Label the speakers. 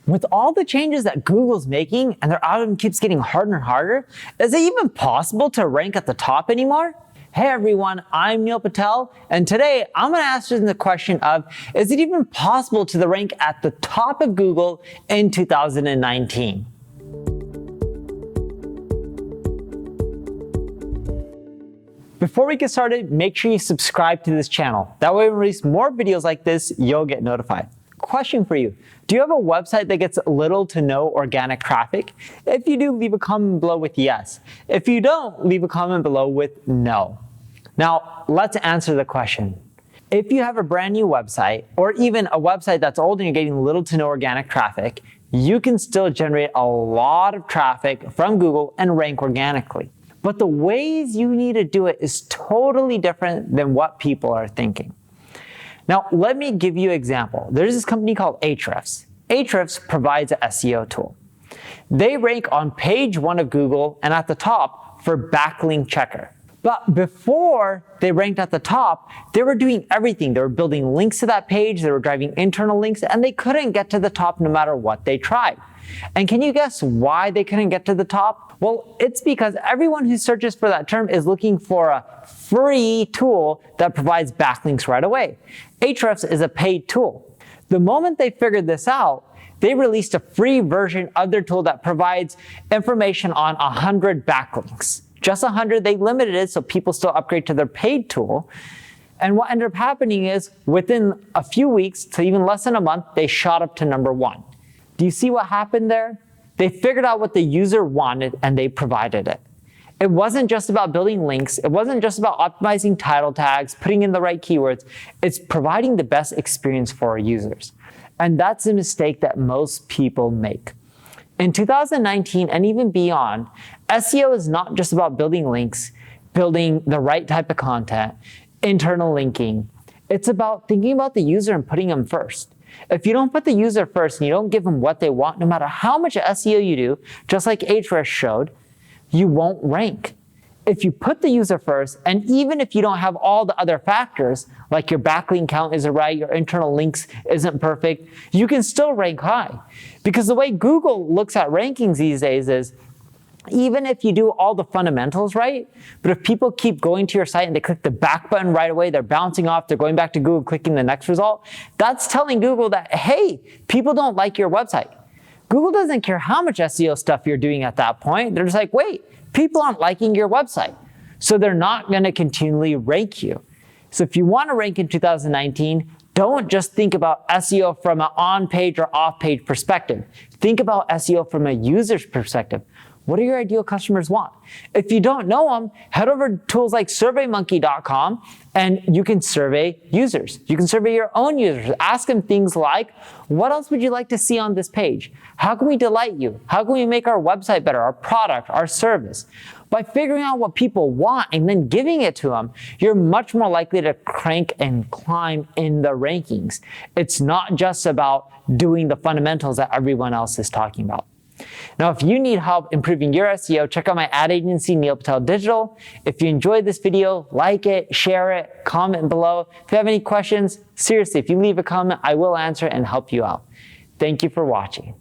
Speaker 1: With all the changes that Google's making and their algorithm keeps getting harder and harder, is it even possible to rank at the top anymore? Hey everyone, I'm Neil Patel, and today I'm going to answer the question of, is it even possible to rank at the top of Google in 2019? Before we get started, make sure you subscribe to this channel. That way when we release more videos like this, you'll get notified. Question for you. Do you have a website that gets little to no organic traffic? If you do, leave a comment below with yes. If you don't, leave a comment below with no. Now, let's answer the question. If you have a brand new website, or even a website that's old and you're getting little to no organic traffic, you can still generate a lot of traffic from Google and rank organically. But the ways you need to do it is totally different than what people are thinking. Now, let me give you an example. There's this company called Ahrefs. Ahrefs provides an SEO tool. They rank on page 1 of Google and at the top for backlink checker. But before they ranked at the top, they were doing everything. They were building links to that page, they were driving internal links, and they couldn't get to the top no matter what they tried. And can you guess why they couldn't get to the top? Well, it's because everyone who searches for that term is looking for a free tool that provides backlinks right away. Ahrefs is a paid tool. The moment they figured this out, they released a free version of their tool that provides information on 100 backlinks. Just 100, they limited it so people still upgrade to their paid tool. And what ended up happening is within a few weeks to even less than a month, they shot up to number 1. Do you see what happened there? They figured out what the user wanted and they provided it. It wasn't just about building links. It wasn't just about optimizing title tags, putting in the right keywords. It's providing the best experience for our users. And that's a mistake that most people make. In 2019 and even beyond, SEO is not just about building links, building the right type of content, internal linking. It's about thinking about the user and putting them first. If you don't put the user first and you don't give them what they want, no matter how much SEO you do, just like Ahrefs showed, you won't rank. If you put the user first, and even if you don't have all the other factors, like your backlink count isn't right, your internal links isn't perfect, you can still rank high. Because the way Google looks at rankings these days is, even if you do all the fundamentals right, but if people keep going to your site and they click the back button right away, they're bouncing off, they're going back to Google, clicking the next result, that's telling Google that, hey, people don't like your website. Google doesn't care how much SEO stuff you're doing at that point. They're just like, wait, people aren't liking your website. So they're not going to continually rank you. So if you want to rank in 2019, don't just think about SEO from an on-page or off-page perspective. Think about SEO from a user's perspective. What do your ideal customers want? If you don't know them, head over to tools like surveymonkey.com and you can survey users. You can survey your own users. Ask them things like, what else would you like to see on this page? How can we delight you? How can we make our website better, our product, our service? By figuring out what people want and then giving it to them, you're much more likely to crank and climb in the rankings. It's not just about doing the fundamentals that everyone else is talking about. Now, if you need help improving your SEO, check out my ad agency, Neil Patel Digital. If you enjoyed this video, like it, share it, comment below. If you have any questions, seriously, if you leave a comment, I will answer and help you out. Thank you for watching.